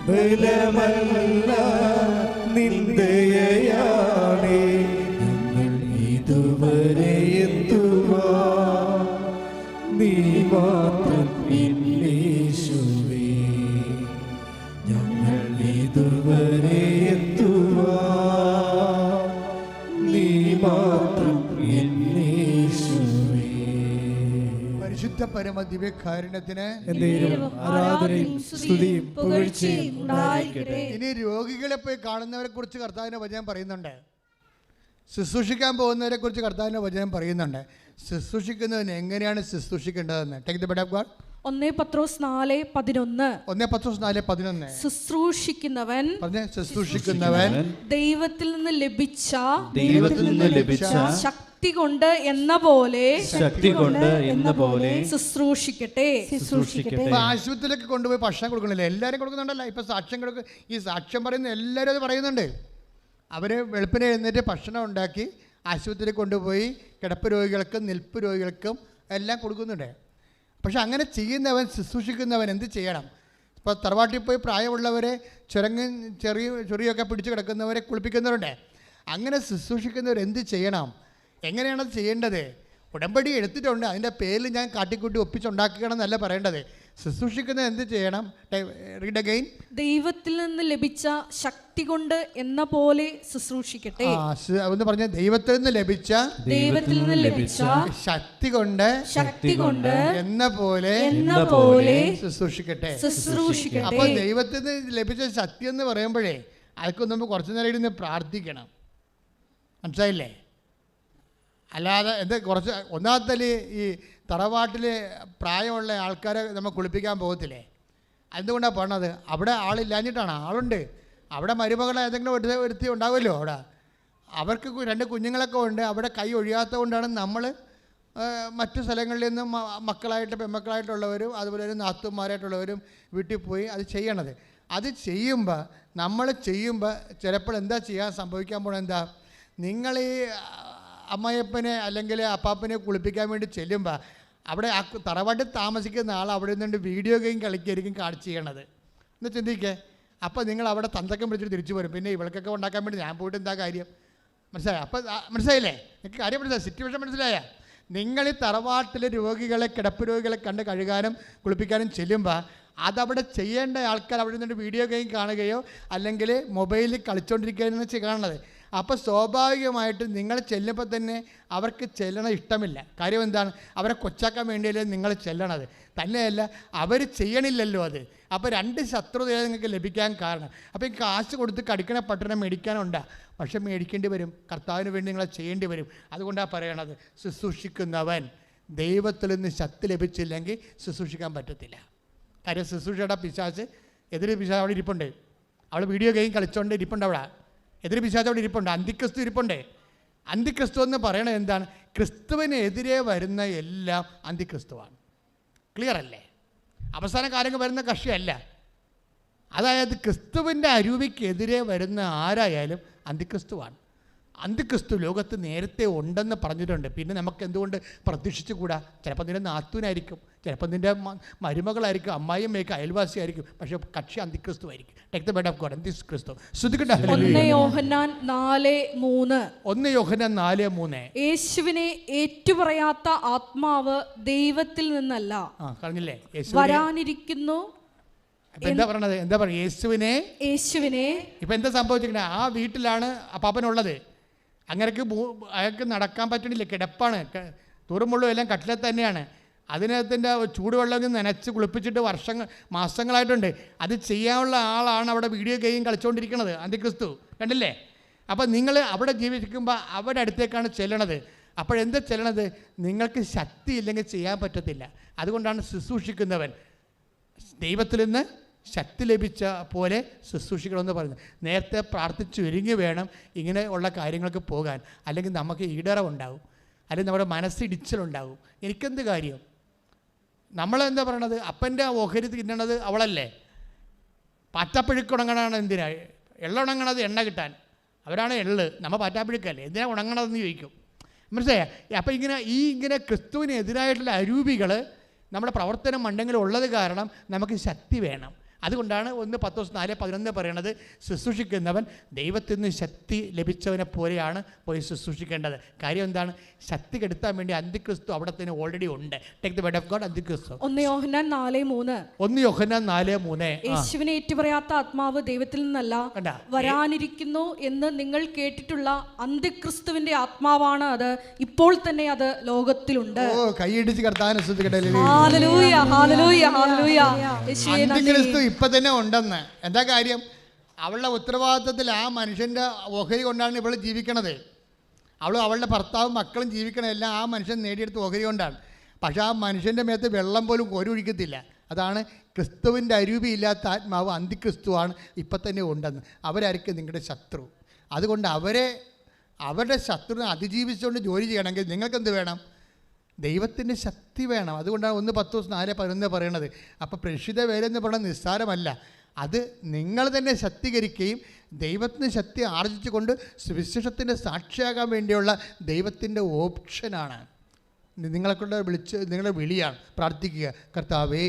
ബലമല്ല നിന്ദയാണേ ഞങ്ങൾ ഇതുവരെ എത്തുവാ നീ മാത്രം യേശുവേ ഞങ്ങൾ ഇതുവരെ എത്തുവാ നീ മാത്രം യേശുവേ. പരിശുദ്ധ പരമ ദിവ്യകാരുണ്യത്തിന് ആരാധനയും സ്തുതിയും പുകഴ്ചയും ഉണ്ടായിരിക്കട്ടെ. ഇനി രോഗികളെ പോയി കാണുന്നവരെ കുറിച്ച് കർത്താവിന്റെ വചനം പറയുന്നുണ്ട്. ശുശ്രൂഷിക്കാൻ പോകുന്നവരെ കുറിച്ച് കർത്താവിന്റെ വചനം പറയുന്നുണ്ട്. ശുശ്രൂഷിക്കുന്നവന് എങ്ങനെയാണ് ശുശ്രൂഷിക്കേണ്ടതെന്ന്. Take the bed of God. 1 പത്രോസ് 4:11. 1 പത്രോസ് 4:11. ശുശ്രൂഷിക്കുന്നവൻ ദൈവത്തിൽ നിന്ന് ലഭിച്ച ശക്തി കൊണ്ട് എന്ന പോലെ ശുശ്രൂഷിക്കട്ടെ. ആശുപത്രിയിലൊക്കെ കൊണ്ടുപോയി ഭക്ഷണം കൊടുക്കണില്ലേ? എല്ലാവരും കൊടുക്കുന്നുണ്ടല്ലോ. ഇപ്പൊ സാക്ഷ്യം കൊടുക്കും. ഈ സാക്ഷ്യം പറയുന്ന എല്ലാവരും അത് പറയുന്നുണ്ട്. അവര് വെളുപ്പിനെ എഴുന്നേറ്റ് ഭക്ഷണം ഉണ്ടാക്കി ആശുപത്രിയിൽ കൊണ്ടുപോയി കിടപ്പ് രോഗികൾക്കും നിൽപ്പ് രോഗികൾക്കും എല്ലാം കൊടുക്കുന്നുണ്ട്. പക്ഷെ അങ്ങനെ ചെയ്യുന്നവൻ, ശുശ്രൂഷിക്കുന്നവൻ എന്ത് ചെയ്യണം? ഇപ്പോൾ തറവാട്ടിൽ പോയി പ്രായമുള്ളവരെ ചൊറിയൊക്കെ പിടിച്ച് കിടക്കുന്നവരെ കുളിപ്പിക്കുന്നവരുണ്ട്. അങ്ങനെ ശുശ്രൂഷിക്കുന്നവർ എന്ത് ചെയ്യണം? എങ്ങനെയാണത് ചെയ്യേണ്ടത്? ഉടമ്പടി എടുത്തിട്ടുണ്ട്. അതിൻ്റെ പേരിൽ ഞാൻ കാട്ടിക്കൂട്ടി ഒപ്പിച്ചുണ്ടാക്കണം എന്നല്ല പറയേണ്ടത്. ശുശ്രൂഷിക്കുന്നത് എന്ത് ചെയ്യണം? Read again. ദൈവത്തിൽ നിന്ന് ലഭിച്ച ശക്തി കൊണ്ട് എന്ന പോലെ ശുശ്രൂഷിക്കട്ടെ. ഒന്ന് പറഞ്ഞ ദൈവത്തിൽ നിന്ന് ലഭിച്ച ശക്തി കൊണ്ട് എന്ന പോലെ ശുശ്രൂഷിക്കട്ടെ. അപ്പൊ ദൈവത്തിൽ നിന്ന് ലഭിച്ച ശക്തി എന്ന് പറയുമ്പോഴേ അതൊക്കെ നമ്മൾ കുറച്ചു നേരം ഇരുന്ന് പ്രാർത്ഥിക്കണം. മനസ്സിലായില്ലേ? അല്ലാതെ കുറച്ച് ഒന്നാമത്തെ ഈ തറവാട്ടിൽ പ്രായമുള്ള ആൾക്കാരെ നമ്മൾ കുളിപ്പിക്കാൻ പോകത്തില്ലേ? എന്തുകൊണ്ടാണ് പറഞ്ഞത്? അവിടെ ആളില്ലാഞ്ഞിട്ടാണ്. ആളുണ്ട്. അവിടെ മരുമകളെ ഏതെങ്കിലും ഒരുത്തി ഉണ്ടാവുമല്ലോ. അവിടെ അവർക്ക് 2 കുഞ്ഞുങ്ങളൊക്കെ ഉണ്ട്. അവിടെ കൈ ഒഴിയാത്തത് കൊണ്ടാണ് നമ്മൾ മറ്റു സ്ഥലങ്ങളിൽ നിന്നും മക്കളായിട്ട് പെൺമക്കളായിട്ടുള്ളവരും അതുപോലെ ഒരു നാത്തുമാരായിട്ടുള്ളവരും വീട്ടിൽ പോയി അത് ചെയ്യണത്. അത് നമ്മൾ ചെയ്യുമ്പോൾ ചിലപ്പോൾ എന്താ ചെയ്യാൻ സംഭവിക്കാൻ പോകണം? എന്താ, നിങ്ങൾ ഈ അമ്മയപ്പനെ അല്ലെങ്കിൽ അപ്പാപ്പനെ കുളിപ്പിക്കാൻ വേണ്ടി ചെല്ലുമ്പോൾ അവിടെ ആ തറവാട്ടിൽ താമസിക്കുന്ന ആൾ അവിടെ നിന്നുകൊണ്ട് വീഡിയോ ഗെയിം കളിക്കായിരിക്കും കാണിച്ച് ചെയ്യണത് എന്ന് ചിന്തിക്കേ. അപ്പോൾ നിങ്ങൾ അവിടെ തന്തക്കം പിടിച്ചിട്ട് തിരിച്ചു വരും. പിന്നെ ഇവൾക്കൊക്കെ ഉണ്ടാക്കാൻ വേണ്ടി ഞാൻ പോയിട്ട് എന്താ കാര്യം? മനസ്സിലായോ? അപ്പോൾ മനസ്സിലായില്ലേ? നിങ്ങൾക്ക് കാര്യം മനസ്സിലായി? സിറ്റുവേഷൻ മനസ്സിലായ? നിങ്ങൾ ഈ തറവാട്ടിലെ രോഗികളെ, കിടപ്പ് രോഗികളെ കണ്ട് കഴുകാനും കുളിപ്പിക്കാനും ചെല്ലുമ്പോൾ അതവിടെ ചെയ്യേണ്ട ആൾക്കാർ അവിടെ നിന്നിട്ട് വീഡിയോ ഗെയിം കാണുകയോ അല്ലെങ്കിൽ മൊബൈലിൽ കളിച്ചുകൊണ്ടിരിക്കുകയെന്ന് കാണുന്നത്. അപ്പോൾ സ്വാഭാവികമായിട്ട് നിങ്ങൾ ചെല്ലുമ്പോൾ തന്നെ അവർക്ക് ചെല്ലണ ഇഷ്ടമില്ല. കാര്യം എന്താണ്? അവരെ കൊച്ചാക്കാൻ വേണ്ടിയല്ലേ നിങ്ങൾ ചെല്ലണത്. തന്നെയല്ല, അവർ ചെയ്യണില്ലല്ലോ അത്. അപ്പോൾ 2 ശത്രുതയെ നിങ്ങൾക്ക് ലഭിക്കാൻ കാരണം. അപ്പോൾ ഈ കാശ് കൊടുത്ത് കടിക്കണ പട്ടണം മേടിക്കാനുണ്ടാ, പക്ഷെ മേടിക്കേണ്ടി വരും. കർത്താവിന് വേണ്ടി നിങ്ങൾ ചെയ്യേണ്ടി വരും. അതുകൊണ്ടാണ് പറയണത്, ശുശ്രൂഷിക്കുന്നവൻ ദൈവത്തിൽ നിന്ന് ശക്തി ലഭിച്ചില്ലെങ്കിൽ ശുശ്രൂഷിക്കാൻ പറ്റത്തില്ല. കാര്യം ശുശ്രൂഷയുടെ പിശാച്, എതിര് പിശാച് അവിടെ ഇരിപ്പുണ്ട്. അവൾ വീഡിയോ ഗെയിം കളിച്ചുകൊണ്ട് ഇരിപ്പുണ്ട്. അവിടെ എതിര് പിശാച് അവിടെ ഇരിപ്പുണ്ട്. അന്തിക്രിസ്തു ഇരിപ്പുണ്ട്. അന്തിക്രിസ്തു എന്ന് പറയണത് എന്താണ്? ക്രിസ്തുവിനെതിരെ വരുന്ന എല്ലാം അന്തിക്രിസ്തുവാണ്. ക്ലിയർ അല്ലേ? അവസാന കാലങ്ങൾ വരുന്ന കക്ഷിയല്ല. അതായത് ക്രിസ്തുവിൻ്റെ അരൂപിക്കെതിരെ വരുന്ന ആരായാലും അന്തിക്രിസ്തുവാണ്. അന്തിക്രിസ്തു ലോകത്ത് നേരത്തെ ഉണ്ടെന്ന് പറഞ്ഞിട്ടുണ്ട്. പിന്നെ നമുക്ക് എന്തുകൊണ്ട് പ്രതീക്ഷിച്ചുകൂടാ? ചിലപ്പോൾ നിൻ്റെ നാത്തൂനായിരിക്കും, ചിലപ്പോൾ നിൻ്റെ മരുമകളായിരിക്കും, അമ്മായിയമ്മയൊക്കെ അയൽവാസിയായിരിക്കും, പക്ഷേ കക്ഷി അന്തിക്രിസ്തു ആയിരിക്കും. Take the bed of God. അന്തിക്രിസ്തു. 1 യോഹന്നാൻ 4:3. യേശുവിനെ ഏറ്റുപറയാത്ത ആത്മാവ് ദൈവത്തിൽ നിന്നല്ല, പറഞ്ഞില്ലേ? വരാനിരിക്കുന്നു. എന്താ പറയണത്? എന്താ പറയുക? യേശുവിനെ ഇപ്പം എന്താ സംഭവിച്ചിരിക്കണേ? ആ വീട്ടിലാണ് അപ്പാപ്പനുള്ളത്. അങ്ങനെയൊക്കെ അയാൾക്ക് നടക്കാൻ പറ്റണില്ല, കിടപ്പാണ്. തൂറുമുള്ളും എല്ലാം കട്ടിലത്ത് തന്നെയാണ്. അതിനകത്തിൻ്റെ ചൂടുവെള്ളം നനച്ച് കുളിപ്പിച്ചിട്ട് മാസങ്ങളായിട്ടുണ്ട്. അത് ചെയ്യാനുള്ള ആളാണ് അവിടെ വീഡിയോ ഗെയിം കളിച്ചുകൊണ്ടിരിക്കുന്നത്, അന്തിക്രിസ്തു. കണ്ടില്ലേ? അപ്പം നിങ്ങൾ അവിടെ ജീവിക്കുമ്പോൾ അവിടെ അടുത്തേക്കാണ് ചെല്ലണത്. അപ്പോഴെന്താ ചെല്ലണത്? നിങ്ങൾക്ക് ശക്തി ഇല്ലെങ്കിൽ ചെയ്യാൻ പറ്റത്തില്ല. അതുകൊണ്ടാണ് ശുശ്രൂഷിക്കുന്നവൻ ദൈവത്തിൽ നിന്ന് ശക്തി ലഭിച്ച പോലെ ശുശ്രൂഷിക്കണമെന്ന് പറയുന്നത്. നേരത്തെ പ്രാർത്ഥിച്ച് ഒരുങ്ങി വേണം ഇങ്ങനെ ഉള്ള കാര്യങ്ങൾക്ക് പോകാൻ. അല്ലെങ്കിൽ നമുക്ക് ഈടറവുണ്ടാവും, അല്ലെങ്കിൽ നമ്മുടെ മനസ്സിടിച്ചിലുണ്ടാവും. എനിക്കെന്ത് കാര്യം? നമ്മളെന്താ പറയണത്? അപ്പൻ്റെ ഓഹരി തിന്നണത് അവളല്ലേ? പാറ്റാപ്പിഴുക്കുണങ്ങണതാണ് എന്തിനാ? എള്ളുണങ്ങണത് എണ്ണ കിട്ടാൻ. അവരാണ് എള്ള്, നമ്മൾ പാറ്റാപ്പിഴുക്കല്ലേ, എന്തിനാണ് ഉണങ്ങണതെന്ന് ചോദിക്കും. മനസ്സിലായോ? അപ്പോൾ ഇങ്ങനെ ക്രിസ്തുവിനെതിരായിട്ടുള്ള അരൂപികൾ നമ്മുടെ പ്രവർത്തനം മണ്ഡലങ്ങളിൽ ഉള്ളത് കാരണം നമുക്ക് ശക്തി വേണം. അതുകൊണ്ടാണ് 1-4-11 പറയണത്, ശുശ്രൂഷിക്കുന്നവൻ ദൈവത്തിൽ നിന്ന് ശക്തി ലഭിച്ചവനെ പോലെയാണ് പോയി ശുശ്രൂഷിക്കേണ്ടത്. കാര്യം എന്താണ്? ശക്തി കെടുത്താൻ വേണ്ടി അന്തിക്രിസ്തു അവിടെ തന്നെ ഓൾറെഡി ഉണ്ട്. Take the word of God. അന്തിക്രിസ്തു 1 യോഹന്നാൻ 4:3. 1 യോഹന്നാൻ 4:3. യേശുവിനെ ഏറ്റുപറയാത്ത ആത്മാവ് ദൈവത്തിൽ നിന്നല്ല, വരാനിരിക്കുന്നു എന്ന് നിങ്ങൾ കേട്ടിട്ടുള്ള അന്തിക്രിസ്തുവിന്റെ ആത്മാവാണ് അത്. ഇപ്പോൾ തന്നെ അത് ലോകത്തിലുണ്ട്. ഓ, കൈയിടിച്ച് കർത്താവിനെ സ്തുതിക്കട്ടെ. Hallelujah, hallelujah, hallelujah. യേശുവേ നന്ദി. അന്തിക്രിസ്തു ഇപ്പൊ തന്നെ ഉണ്ടെന്ന്. എന്താ കാര്യം? അവളുടെ ഉത്തരവാദിത്തത്തിൽ ആ മനുഷ്യന്റെ ഓഹരി കൊണ്ടാണ് ഇവൾ ജീവിക്കണത്. അവളുടെ ഭർത്താവും മക്കളും ജീവിക്കണതെല്ലാം ആ മനുഷ്യൻ നേടിയെടുത്ത ഓഹരി കൊണ്ടാണ്. പക്ഷെ ആ മനുഷ്യൻ്റെ മേത്ത് വെള്ളം പോലും കോരൊഴിക്കത്തില്ല. അതാണ് ക്രിസ്തുവിൻ്റെ അരൂപിയില്ലാത്ത ആത്മാവ് അന്തിക്രിസ്തുവാണ് ഇപ്പം തന്നെ ഉണ്ടെന്ന്. അവരായിരിക്കും നിങ്ങളുടെ ശത്രു. അതുകൊണ്ട് അവരുടെ ശത്രുവിനെ അതിജീവിച്ചുകൊണ്ട് ജോലി ചെയ്യണമെങ്കിൽ നിങ്ങൾക്കെന്ത് വേണം? ദൈവത്തിൻ്റെ ശക്തി വേണം. അതുകൊണ്ടാണ് 1-4-11 പറയണത്. അപ്പോൾ പ്രേക്ഷിത വേല എന്ന് പറയുന്നത് നിസ്സാരമല്ല. അത് നിങ്ങൾ തന്നെ ശക്തീകരിക്കുകയും ദൈവത്തിന് ശക്തി ആർജിച്ചുകൊണ്ട് സുവിശേഷത്തിൻ്റെ സാക്ഷിയാകാൻ വേണ്ടിയുള്ള ദൈവത്തിൻ്റെ ഓപ്ഷനാണ്. നിങ്ങളെക്കൊണ്ട് നിങ്ങളുടെ വിളിയാണ്. പ്രാർത്ഥിക്കുക, കർത്താവേ,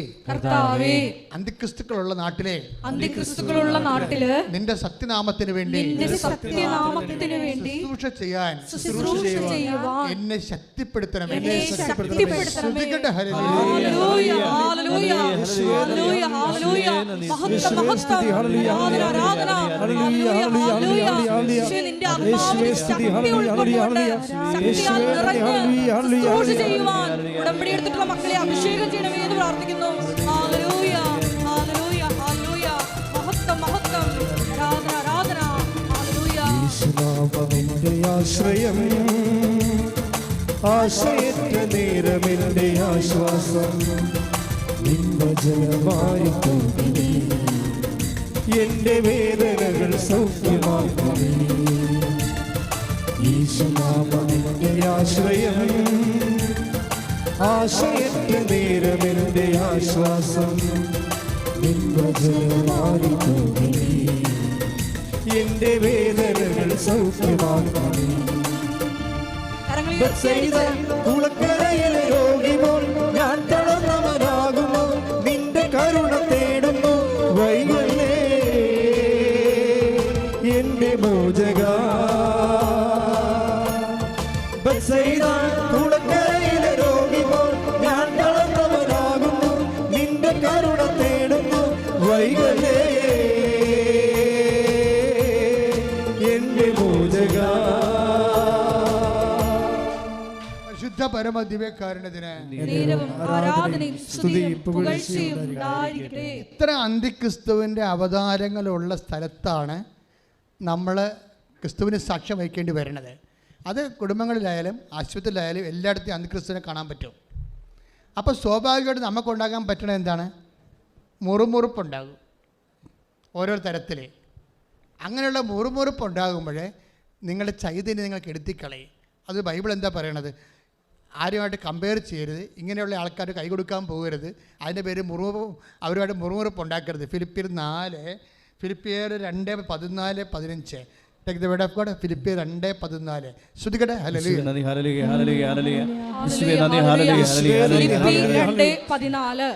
അന്തിക്രിസ്തുക്കളുള്ള നാട്ടിലെ നിന്റെ സത്യനാമത്തിന് വേണ്ടി ശുശ്രൂഷ ചെയ്യാൻ എന്നെ ശക്തിപ്പെടുത്തണമേ. ഉടമ്പടി എടുത്തിട്ടുള്ള മക്കളെ അഭിഷേകം ചെയ്യണമേ എന്ന് പ്രാർത്ഥിക്കുന്നു. Hallelujah, hallelujah, hallelujah. മഹത്വം, മഹത്വം, ആരാധന, ആരാധന. ഹല്ലേലൂയ. യേശുനാമമെന്റെ ആശ്രയം, ആശ്രയറ്റ നേരമെന്റെ ആശ്വാസം, നിൻ വചനമായി തോന്നുന്നേ, എന്റെ വേദനകൾ സൗഖ്യമാക്കണേ. യേശുനാമമെന്റെ ആശ്രയം, ആശ്രയറ്റ നേരമെന്റെ ആശ്വാസം, നിൻ വചനമായി തോന്നുന്നേ, എന്റെ വേദനകൾ സൗഖ്യമാക്കണേ. കുളക്കരയിലെ രോഗിമോൾ ഞാൻ തളർന്നവനാകുമോ, നിന്റെ കരുണ തേടുന്നു വൈകല്ലേ എന്റെ മോചക. കുളക്കരയിലെ രോഗിമോൾ ഞാൻ തളർന്നവനാകുന്നു, നിന്റെ കരുണ തേടുന്നു വൈകല്ലേ എന്റെ മോചക. പരിശുദ്ധ പരമ ദിവ്യകാരുണ്യത്തിന് ഇത്ര അന്തിക്രിസ്തുവിൻ്റെ അവതാരങ്ങളുള്ള സ്ഥലത്താണ് നമ്മൾ ക്രിസ്തുവിന് സാക്ഷ്യം വഹിക്കേണ്ടി വരുന്നത്. അത് കുടുംബങ്ങളിലായാലും ആശുപത്രിയിലായാലും എല്ലായിടത്തും അന്തിക്രിസ്തുവിനെ കാണാൻ പറ്റും. അപ്പോൾ സ്വാഭാവികമായിട്ട് നമുക്കുണ്ടാകാൻ പറ്റണത് എന്താണ്? മുറുമുറുപ്പുണ്ടാകും ഓരോ തരത്തിൽ. അങ്ങനെയുള്ള മുറുമുറുപ്പുണ്ടാകുമ്പോഴേ നിങ്ങളുടെ ചൈതന്യം നിങ്ങൾ കെടുത്തിക്കളയും. അത് ബൈബിൾ എന്താ പറയണത്? ആരുമായിട്ട് കമ്പയർ ചെയ്യരുത്, ഇങ്ങനെയുള്ള ആൾക്കാർ കൈ കൊടുക്കാൻ പോകരുത്, അതിൻ്റെ പേര് അവരുമായിട്ട് മുറുമുറുപ്പ് ഉണ്ടാക്കരുത്. ഫിലിപ്പിയർ 2:14-15. Take the word of God. ഫിലിപ്പിയർ 2:14. ശ്രുതികട്ടെ. Hallelujah, hallelujah, hallelujah, hallelujah. ഫിലിപ്പി 2:14.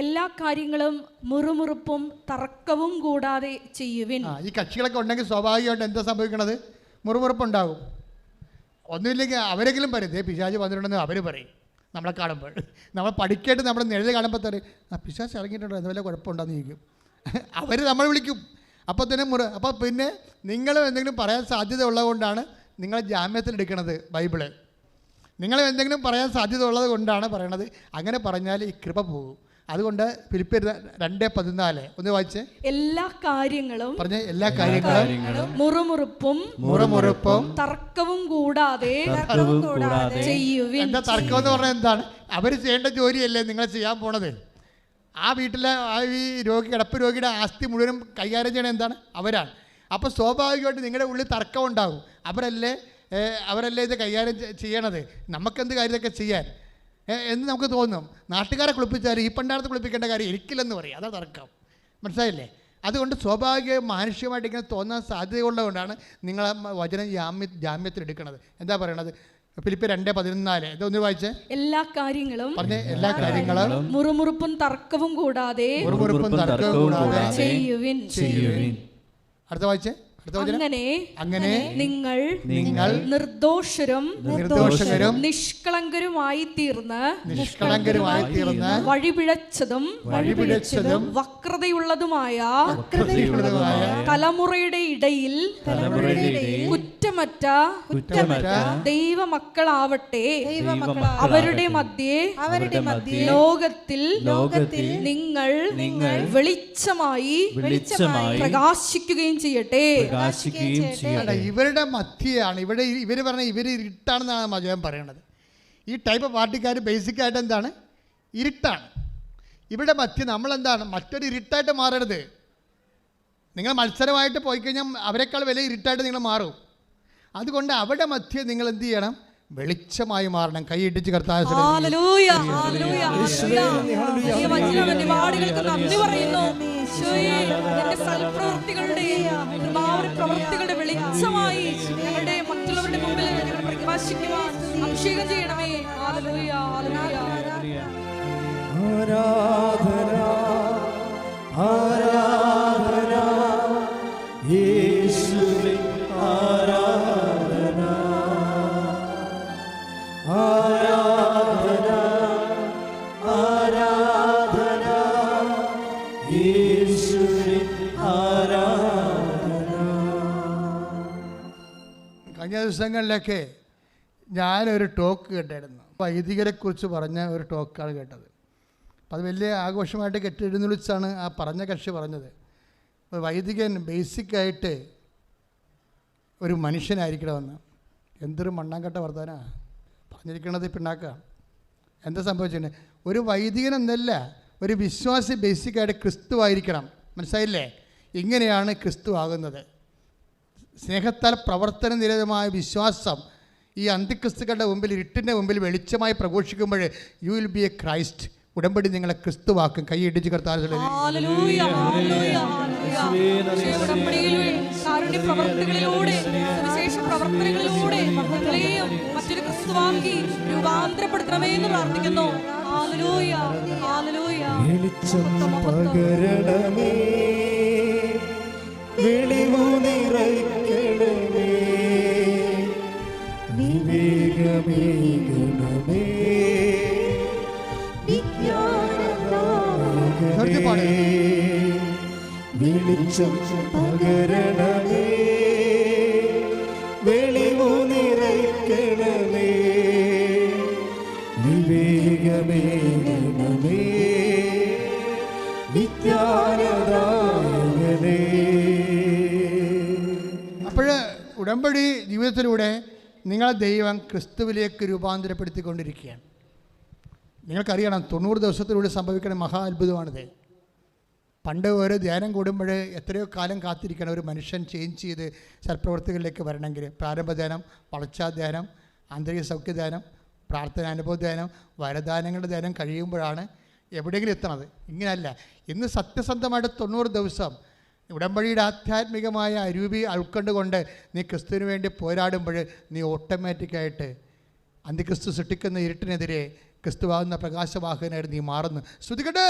എല്ലാ കാര്യങ്ങളും മുറുമുറുപ്പും തർക്കവും കൂടാതെ ചെയ്യുവിൻ. ഈ കക്ഷികളൊക്കെ ഉണ്ടെങ്കിൽ സ്വാഭാവികമായിട്ട് എന്താ സംഭവിക്കണത്? മുറുമുറുപ്പുണ്ടാകും. ഒന്നുമില്ലെങ്കിൽ അവരെങ്കിലും പറയും, പിശാച് വന്നിട്ടുണ്ടെന്ന് അവർ പറയും. നമ്മളെ കാണുമ്പോൾ നമ്മൾ പഠിക്കേട്ട് നമ്മുടെ നിഴൽ കാണുമ്പോൾ തരും, പിശാച് ഇറങ്ങിയിട്ടുണ്ടോ, എന്തുവല്ല കുഴപ്പമുണ്ടെന്ന് ചോദിക്കും. അവർ നമ്മൾ വിളിക്കും. അപ്പോൾ തന്നെ അപ്പോൾ പിന്നെ നിങ്ങൾ എന്തെങ്കിലും പറയാൻ സാധ്യത ഉള്ളതുകൊണ്ടാണ് നിങ്ങൾ ജാമ്യത്തിലെടുക്കണത്. ബൈബിള് നിങ്ങൾ എന്തെങ്കിലും പറയാൻ സാധ്യത ഉള്ളത് കൊണ്ടാണ് പറയണത്. അങ്ങനെ പറഞ്ഞാൽ ഈ കൃപ പോകും. അതുകൊണ്ട് ഫിലിപ്പിയർ 2:14 ഒന്ന് വായിച്ചേ. എല്ലാ കാര്യങ്ങളും പറഞ്ഞ എല്ലാ കാര്യങ്ങളും മുറുമുറുപ്പും തർക്കവും കൂടാതെ ചെയ്യുവിൻ. എന്താ തർക്കം എന്ന് പറഞ്ഞാൽ എന്താണ്? അവർ ചെയ്യേണ്ട ജോലിയല്ലേ നിങ്ങൾ ചെയ്യാൻ പോണത്? ആ വീട്ടിലെ ഈ കിടപ്പ് രോഗിയുടെ ആസ്തി മുഴുവനും കൈകാര്യം ചെയ്യണത് എന്താണ്? അവരാണ്. അപ്പോൾ സ്വാഭാവികമായിട്ട് നിങ്ങളുടെ ഉള്ളിൽ തർക്കം ഉണ്ടാകും. അവരല്ലേ ഇത് കൈകാര്യം ചെയ്യണത്, നമുക്കെന്ത് കാര്യമൊക്കെ ചെയ്യാൻ എന്ന് നമുക്ക് തോന്നും. നാട്ടുകാരെ കുളിപ്പിച്ചാൽ ഈ പണ്ടാരത്ത് കുളിപ്പിക്കേണ്ട കാര്യം എനിക്കില്ലെന്ന് പറയും. അതാണ് തർക്കം. മനസ്സിലായില്ലേ? അതുകൊണ്ട് സ്വാഭാവിക മാനുഷികമായിട്ട് ഇങ്ങനെ തോന്നാൻ സാധ്യതയുള്ളതുകൊണ്ടാണ് നിങ്ങൾ വചനം ജാമ്യത്തിലെടുക്കുന്നത്. എന്താ പറയണത്? ഫിലിപ്പിയർ 2:14 ഇതൊന്ന് വായിച്ചേ. എല്ലാ കാര്യങ്ങളും പറഞ്ഞേ, എല്ലാ കാര്യങ്ങളും മുറുമുറുപ്പും തർക്കവും കൂടാതെ ചെയ്യുവിൻ. അടുത്ത വായിച്ചേ. അങ്ങനെ നിങ്ങൾ നിർദോഷരും നിഷ്കളങ്കരുമായി തീർന്ന് വഴിപിഴച്ചതും വക്രതയുള്ളതുമായ തലമുറയുടെ ഇടയിൽ കുറ്റമറ്റ ദൈവമക്കളാവട്ടെ. അവരുടെ മധ്യേ ലോകത്തിൽ നിങ്ങൾ വെളിച്ചമായി പ്രകാശിക്കുകയും ചെയ്യട്ടെ. ഇവരുടെ മധ്യയാണ് ഇവർ പറഞ്ഞ ഇവർ ഇരുട്ടാണെന്നാണ് മജോൻ പറയണത്. ഈ ടൈപ്പ് പാർട്ടിക്കാർ ബേസിക്കായിട്ട് എന്താണ്? ഇരുട്ടാണ്. ഇവിടെ മധ്യ നമ്മളെന്താണ്? മറ്റൊരു ഇരുട്ടായിട്ട് മാറരുത്. നിങ്ങൾ മത്സരമായിട്ട് പോയി കഴിഞ്ഞാൽ അവരെക്കാൾ വലിയ ഇരുട്ടായിട്ട് നിങ്ങൾ മാറും. അതുകൊണ്ട് അവിടെ മധ്യ നിങ്ങൾ എന്ത് ചെയ്യണം? വെളിച്ചമായി മാറണം. കൈയിട്ടിച്ച് കർത്താവ് പ്രവൃത്തികളുടെ വെളിച്ചമായി ഞങ്ങളുടെ മറ്റുള്ളവരുടെ മുമ്പിൽ പ്രകാശിക്കുവാൻ അഭിഷേകം ചെയ്യണമേ. Hallelujah, hallelujah. ആരാധന ആരാധന യേശുവേ, ആരാധന ആരാധന ആരാധന യേശുവേ, ആരാധന. കഴിഞ്ഞ ദിവസങ്ങളിലൊക്കെ ഞാനൊരു ടോക്ക് കേട്ടായിരുന്നു. വൈദികരെക്കുറിച്ച് പറഞ്ഞ ഒരു ടോക്കാണ് കേട്ടത്. അപ്പം അത് വലിയ ആഘോഷമായിട്ട് കെട്ടിടുന്നിച്ചാണ് ആ പറഞ്ഞ കക്ഷി പറഞ്ഞത്. അപ്പോൾ വൈദികൻ ബേസിക്കായിട്ട് ഒരു മനുഷ്യനായിരിക്കണമെന്ന്. എന്തൊരു മണ്ണാങ്കട്ട വർത്താനാണ് പറഞ്ഞിരിക്കണത്. പിണ്ണാക്കാണ്. എന്താ സംഭവിച്ചിട്ടുണ്ട്? ഒരു വൈദികൻ എന്നല്ല, ഒരു വിശ്വാസി ബേസിക്കായിട്ട് ക്രിസ്തു ആയിരിക്കണം. മനസ്സിലായില്ലേ? ഇങ്ങനെയാണ് ക്രിസ്തു ആകുന്നത്. സ്നേഹത്താൽ പ്രവർത്തന നിരതമായ വിശ്വാസം ഈ അന്തിക്രിസ്തുക്കളുടെ മുമ്പിൽ, ഇരുട്ടിൻ്റെ മുമ്പിൽ വെളിച്ചമായി പ്രഘോഷിക്കുമ്പോൾ you will be a Christ. ഉടമ്പടി നിങ്ങളെ ക്രിസ്തുവാക്കും. കൈയിടിച്ച് കർത്താവ് രൂപാന്തരപ്പെടുത്തണമെന്ന് പ്രാർത്ഥിക്കുന്നു. വെളിച്ചം പകരണമേ, വെളിവു നിറയ്ക്കണമേ, വിവേകമേകണമേ, വെളിച്ചം പകരണമേ, വെളിവു നിറയ്ക്കണമേ, വിവേകമേകണമേ, നിത്യാനന്ദായകനേ. അപ്പോൾ ഉടമ്പടി ജീവിതത്തിലൂടെ നിങ്ങളെ ദൈവം ക്രിസ്തുവിലേക്ക് രൂപാന്തരപ്പെടുത്തിക്കൊണ്ടിരിക്കുകയാണ്. നിങ്ങൾക്കറിയണം, 90 ദിവസത്തിലൂടെ സംഭവിക്കുന്ന മഹാ അത്ഭുതമാണിത്. പണ്ട് ഒരു ധ്യാനം കൂടുമ്പോൾ എത്രയോ കാലം കാത്തിരിക്കണം ഒരു മനുഷ്യൻ ചേഞ്ച് ചെയ്ത് സൽപ്രവർത്തികളിലേക്ക് വരണമെങ്കിൽ. പ്രാരംഭ ധ്യാനം, വളർച്ചാ ധ്യാനം, ആന്തരിക സൗഖ്യ ധ്യാനം, പ്രാർത്ഥനാനുഭവ ധ്യാനം, വരദാനങ്ങളുടെ ധ്യാനം കഴിയുമ്പോഴാണ് എവിടെയെങ്കിലും എത്തണത്. ഇങ്ങനെയല്ല. ഇന്ന് സത്യസന്ധമായിട്ട് 90 ദിവസം ഉടമ്പടിയുടെ ആധ്യാത്മികമായ അരൂപി ഉൾക്കൊണ്ടുകൊണ്ട് നീ ക്രിസ്തുവിന് വേണ്ടി പോരാടുമ്പോൾ നീ ഓട്ടോമാറ്റിക്കായിട്ട് അന്തിക്രിസ്തു സൃഷ്ടിക്കുന്ന ഇരുട്ടിനെതിരെ ക്രിസ്തുവാകുന്ന പ്രകാശവാഹകനായിട്ട് നീ മാറുന്നു. ശ്രുതിക്കട്ടെ.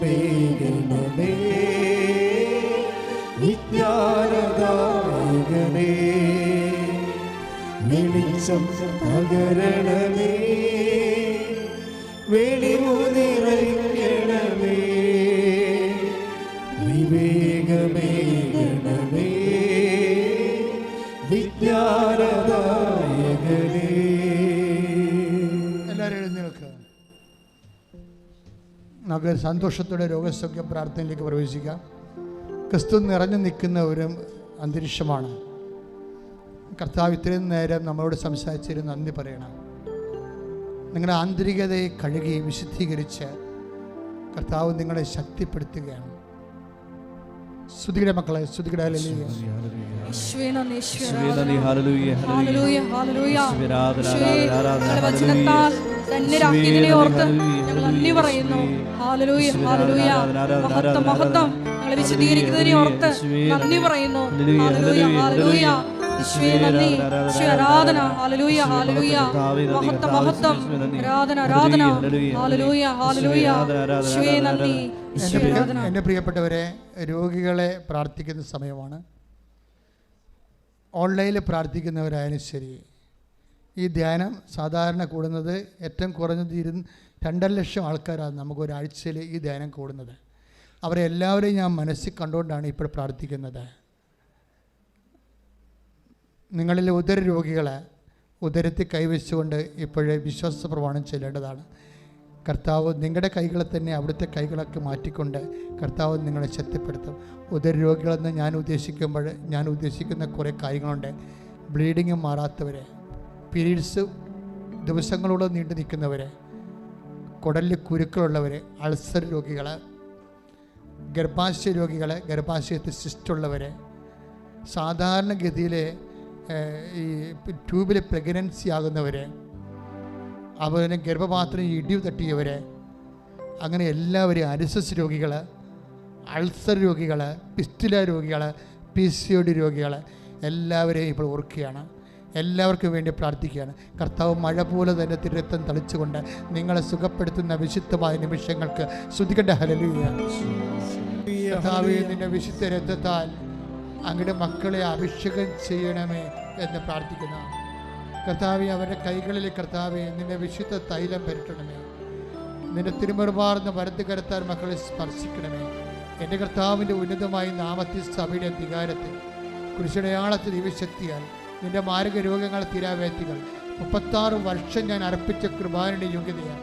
വിവേകമേകണമേ, വിജ്ഞാനദായകനേ, വെളിച്ചം പകരണമേ, വെളിവു നിറയ്ക്കണമേ, വിവേകമേകണമേ, വിജ്ഞാനദായകനേ. എല്ലാവരും എഴുന്നേൽക്കുക. നമുക്ക് സന്തോഷത്തോടെ രോഗസൗഖ്യ പ്രാർത്ഥനയിലേക്ക് പ്രവേശിക്കാം. ക്രിസ്തു നിറഞ്ഞു നിൽക്കുന്ന ഒരു അന്തരീക്ഷമാണ്. കർത്താവ് ഇത്രയും നേരം നമ്മളോട് സംസാരിച്ചതിന് നന്ദി പറയണം. നിങ്ങളുടെ ആന്തരികതയെ കഴുകി വിശുദ്ധീകരിച്ച് കർത്താവ് നിങ്ങളെ ശക്തിപ്പെടുത്തുകയാണ്. സ്തുതിക്കട്ടെ മക്കളെ, സ്തുതിക്കട്ടെ. ഹല്ലേലൂയ. യേശുവേ നന്ദി, യേശുവേ നന്ദി. Hallelujah, hallelujah, hallelujah. ആരാധന, വചനത്താൽ ധന്യരാക്കിയതിനെ ഓർത്ത് ഞങ്ങൾ നന്ദി പറയുന്നു. Hallelujah, hallelujah. മഹത്വം, മഹത്വം. ഞങ്ങളെ വിശദീകരിക്കുന്നതിനെ ഓർത്ത് നന്ദി പറയുന്നു. Hallelujah, hallelujah. യേശുവേ നന്ദി, യേശുവേ ആരാധന. Hallelujah, hallelujah. മഹത്വം, മഹത്വം. ആരാധന, ആരാധന. Hallelujah, hallelujah. യേശുവേ നന്ദി, യേശുവേ ആരാധന. എൻ്റെ പ്രിയപ്പെട്ടവരെ, രോഗികളെ പ്രാർത്ഥിക്കുന്ന സമയമാണ്. ഓൺലൈനിൽ പ്രാർത്ഥിക്കുന്നവരായാലും ശരി, ഈ ധ്യാനം സാധാരണ കൂടുന്നത് ഏറ്റവും കുറഞ്ഞത് 2.5 ലക്ഷം ആൾക്കാരാണ് നമുക്ക് ഒരാഴ്ചയിൽ ഈ ധ്യാനം കൂടുന്നത്. അവരെ എല്ലാവരെയും ഞാൻ മനസ്സിൽ കണ്ടുകൊണ്ടാണ് ഇപ്പോൾ പ്രാർത്ഥിക്കുന്നത്. നിങ്ങളിൽ ഉദര രോഗികളെ ഉദരത്തിൽ കൈവച്ചുകൊണ്ട് ഇപ്പോഴേ വിശ്വാസ പ്രമാണം ചെല്ലേണ്ടതാണ്. കർത്താവ് നിങ്ങളുടെ കൈകളെ തന്നെ അവിടുത്തെ കൈകളൊക്കെ മാറ്റിക്കൊണ്ട് കർത്താവ് നിങ്ങളെ ശക്തിപ്പെടുത്തും. ഉദര രോഗികളെന്ന് ഞാൻ ഉദ്ദേശിക്കുന്ന കുറേ കാര്യങ്ങളുണ്ട്. ബ്ലീഡിങ് മാറാത്തവരെ, പീരീഡ്സ് ദിവസങ്ങളോളം നീണ്ടു നിൽക്കുന്നവരെ, കുടലിൽ കുരുക്കളുള്ളവർ, അൾസർ രോഗികൾ, ഗർഭാശയ രോഗികൾ, ഗർഭാശയത്തിൽ സിസ്റ്റുള്ളവർ, സാധാരണഗതിയിൽ ഈ ട്യൂബിൽ പ്രഗ്നൻസി ആകുന്നവർ, അതുപോലെ ഗർഭപാത്രം ഇടിവ് തട്ടിയവർ, അങ്ങനെ എല്ലാവരെയും, അരിസസ് രോഗികൾ, അൾസർ രോഗികൾ, പിസ്റ്റുല രോഗികൾ, PCOD രോഗികൾ എല്ലാവരെയും ഇപ്പോൾ ഓർക്കുകയാണ്. എല്ലാവർക്കും വേണ്ടി പ്രാർത്ഥിക്കുകയാണ്. കർത്താവ് മഴ പോലെ തന്നെ തിരുരക്തം തളിച്ചുകൊണ്ട് നിങ്ങളെ സുഖപ്പെടുത്തുന്ന വിശുദ്ധമായ നിമിഷങ്ങൾക്ക് സ്തുതിക്കട്ടെ. ഹല്ലേലൂയ. കർത്താവേ, നിന്റെ വിശുദ്ധ രക്തത്താൽ അങ്ങയുടെ മക്കളെ അഭിഷേകം ചെയ്യണമേ എന്ന് പ്രാർത്ഥിക്കുന്ന കർത്താവെ, അവരുടെ കൈകളിൽ കർത്താവെ നിന്റെ വിശുദ്ധ തൈലം പരട്ടണമേ. നിന്റെ തിരുമുറുമാർന്ന വലത് കരത്താൽ മക്കളെ സ്പർശിക്കണമേ. എൻ്റെ കർത്താവിൻ്റെ ഉന്നതമായ നാമത്തിൽ സഭയുടെ അധികാരത്തിൽ കുരിശടയാളത്തിൽ ദിവശക്തിയാൽ നിന്റെ മാരക രോഗങ്ങൾ തീരാവേത്തികൾ 36 വർഷം ഞാൻ അർപ്പിച്ച കൃപാനുടെ യോഗ്യതയാണ്.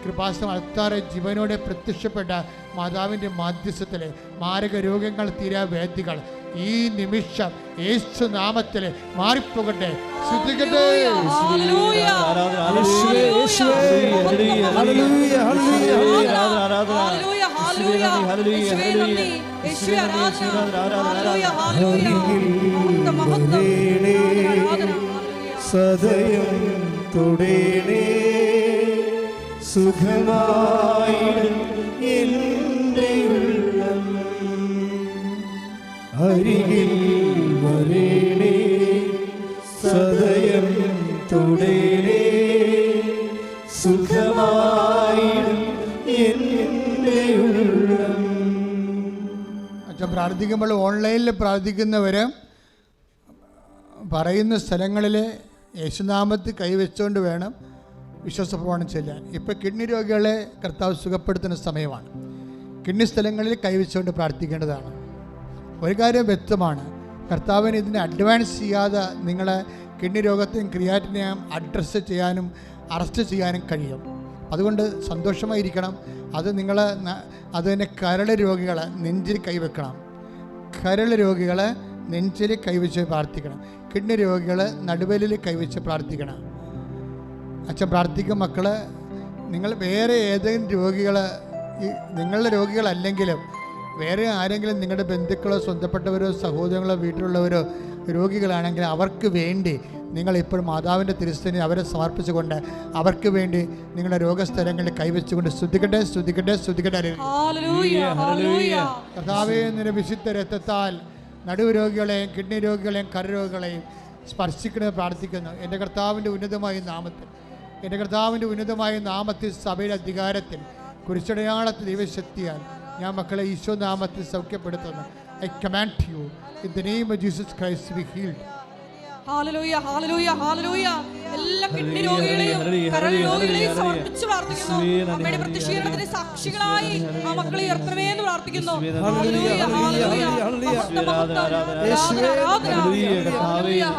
കൃപാസം അൾത്താറെ ജീവനോടെ പ്രത്യക്ഷപ്പെട്ട മാതാവിൻ്റെ മാധ്യസ്ഥത്തിലെ മാരക രോഗങ്ങൾ തീരാവേദികൾ ഈ നിമിഷം യേശു നാമത്തിൽ മാറിപ്പോകട്ടെ. ശ്രദ്ധിക്കട്ടെ. സദയം തുടേണേ സുഖമായി എൻ്റെ ഉള്ളം അരികിൽ വരേണേ സദയം തുടേണേ സുഖമായി എൻ്റെ ഉള്ളം. അച്ഛൻ പ്രാർത്ഥിക്കുമ്പോൾ ഓൺലൈനിൽ പ്രാർത്ഥിക്കുന്നവർ പറയുന്ന സ്ഥലങ്ങളിൽ യേശുനാമത്തിൽ കൈവച്ചുകൊണ്ട് വേണം വിശ്വാസപ്രമാണം ചെല്ലാൻ. ഇപ്പോൾ കിഡ്നി രോഗികളെ കർത്താവ് സുഖപ്പെടുത്തുന്ന സമയമാണ്. കിഡ്നി സ്ഥലങ്ങളിൽ കൈവച്ചുകൊണ്ട് പ്രാർത്ഥിക്കേണ്ടതാണ്. ഒരു കാര്യം വ്യക്തമാണ്, കർത്താവിന് ഇതിനെ അഡ്വാൻസ് ചെയ്യാതെ നിങ്ങളെ കിഡ്നി രോഗത്തെയും ക്രിയാറ്റിനെയും അഡ്രസ്സ് ചെയ്യാനും അറസ്റ്റ് ചെയ്യാനും കഴിയും. അതുകൊണ്ട് സന്തോഷമായിരിക്കണം. അത് തന്നെ കരൾ രോഗികളെ നെഞ്ചിൽ കൈവെക്കണം. കരൾ രോഗികളെ നെഞ്ചിൽ കൈവച്ച് പ്രാർത്ഥിക്കണം. കിഡ്നി രോഗികൾ നടുവലിൽ കൈവച്ച് പ്രാർത്ഥിക്കണം. അച്ഛൻ പ്രാർത്ഥിക്കും. മക്കൾ, നിങ്ങൾ വേറെ ഏതെങ്കിലും രോഗികൾ, നിങ്ങളുടെ രോഗികളല്ലെങ്കിലും വേറെ ആരെങ്കിലും നിങ്ങളുടെ ബന്ധുക്കളോ സ്വന്തപ്പെട്ടവരോ സഹോദരങ്ങളോ വീട്ടിലുള്ളവരോ രോഗികളാണെങ്കിൽ അവർക്ക് വേണ്ടി നിങ്ങൾ ഇപ്പോൾ മാതാവിൻ്റെ തിരുസ്ഥനെ അവരെ സമർപ്പിച്ചുകൊണ്ട് അവർക്ക് വേണ്ടി നിങ്ങളുടെ രോഗസ്ഥലങ്ങളിൽ കൈവച്ചുകൊണ്ട് സ്തുതിക്കട്ടെ, സ്തുതിക്കട്ടെ, സ്തുതിക്കട്ടെ. കർത്താവേ, നിന്റെ വിശുദ്ധ രക്തത്താൽ നടുവ് രോഗികളെയും കിഡ്നി രോഗികളെയും കരരോഗികളെയും സ്പർശിക്കണമെന്ന് പ്രാർത്ഥിക്കുന്നു. എൻ്റെ കർത്താവിൻ്റെ ഉന്നതമായ നാമത്തിൽ സഭയുടെ അധികാരത്തിൽ കുരിശടയാളത്തിൽ ദൈവശക്തിയാൽ ഞാൻ മക്കളെ ഈശോ നാമത്തിൽ സൗഖ്യപ്പെടുത്തുന്നു. I command you in the name of Jesus Christ to be healed. Hallelujah, hallelujah, hallelujah. എല്ലാ കിഡ്നി രോഗികളെയും കരൾ രോഗികളെയും സമർപ്പിച്ച് പ്രാർത്ഥിക്കുന്നു. അമ്മയുടെ പ്രത്യക്ഷീകരണത്തിന് സാക്ഷികളായി ആ മക്കളെ ഉയർത്തണമേ എന്ന് പ്രാർത്ഥിക്കുന്നു. Hallelujah, hallelujah.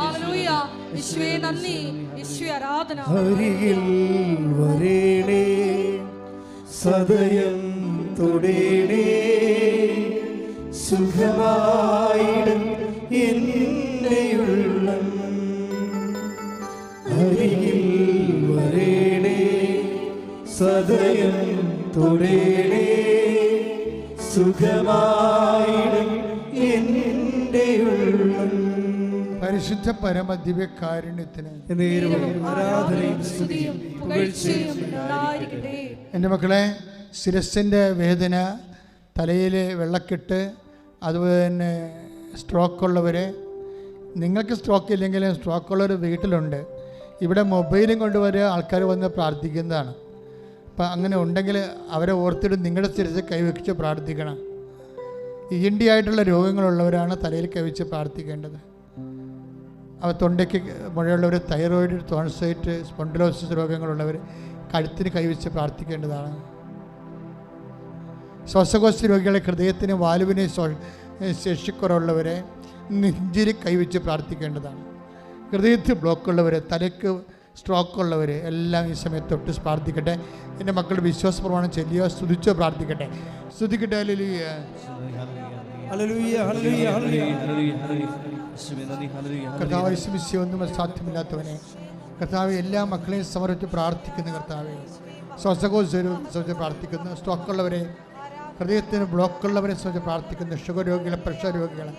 ഹല്ലേലൂയ. യേശുവേ നന്ദി, യേശുവേ ആരാധന. അരികിൽ വരേണേ സദയം തുടേണേ സുഖമായിടും എൻ്റെ ഉള്ളം അരികിൽ വരേണേ സദയം തുടേണേ സുഖമായിടും എൻ്റെ ഉള്ളം. പരിശുദ്ധ പരമദിവ്യകാരുണ്യത്തിന് നേരവും ആരാധനയും സ്തുതിയും പുകഴ്ചയും ഉണ്ടായിരിക്കട്ടെ. എൻ്റെ മക്കളെ, ശിരസിൻ്റെ വേദന, തലയിൽ വെള്ളക്കെട്ട്, അതുപോലെ തന്നെ സ്ട്രോക്കുള്ളവർ, നിങ്ങൾക്ക് സ്ട്രോക്ക് ഇല്ലെങ്കിലും സ്ട്രോക്കുള്ളവർ വീട്ടിലുണ്ട്. ഇവിടെ മൊബൈലും കൊണ്ടുവരെ ആൾക്കാർ വന്ന് പ്രാർത്ഥിക്കുന്നതാണ്. അപ്പം അങ്ങനെ ഉണ്ടെങ്കിൽ അവരെ ഓർത്തിട്ട് നിങ്ങളുടെ ശിരസ് കൈവച്ച് പ്രാർത്ഥിക്കണം. ENT ആയിട്ടുള്ള രോഗങ്ങളുള്ളവരാണ് തലയിൽ കൈവച്ച് പ്രാർത്ഥിക്കേണ്ടത്. അവ തൊണ്ടയ്ക്ക് മുഴയുള്ളവർ, തൈറോയിഡ്, ടോൺസൈറ്റ്, സ്പോണ്ടിലോസിസ് രോഗങ്ങളുള്ളവർ കഴുത്തിന് കൈവച്ച് പ്രാർത്ഥിക്കേണ്ടതാണ്. ശ്വാസകോശ രോഗികളെ, ഹൃദയത്തിന് വാൽവിന് ശേഷിക്കുറവുള്ളവരെ നെഞ്ചിൽ കൈവച്ച് പ്രാർത്ഥിക്കേണ്ടതാണ്. ഹൃദയത്തിൽ ബ്ലോക്കുള്ളവർ, തലയ്ക്ക് സ്ട്രോക്കുള്ളവർ എല്ലാം ഈ സമയത്ത് തൊട്ട് പ്രാർത്ഥിക്കട്ടെ. എൻ്റെ മക്കൾ വിശ്വാസപ്രമാണം ചൊല്ലിയോ സ്തുതിച്ചോ പ്രാർത്ഥിക്കട്ടെ. സ്തുതിക്കട്ടെ. ഹല്ലേലൂയ. Hallelujah, hallelujah, hallelujah. കർത്താവ് ഒന്നും സാധ്യമില്ലാത്തവനെ, കർത്താവ് എല്ലാ മക്കളെയും സമർപ്പിച്ച് പ്രാർത്ഥിക്കുന്ന കർത്താവെ, ശ്വാസകോശ പ്രാർത്ഥിക്കുന്നു, സ്ട്രോക്കുള്ളവരെ, ഹൃദയത്തിന് ബ്ലോക്കുള്ളവരെ സംബന്ധിച്ച് പ്രാർത്ഥിക്കുന്നു, ഷുഗർ രോഗികളെ, പ്രഷർ രോഗികളെ,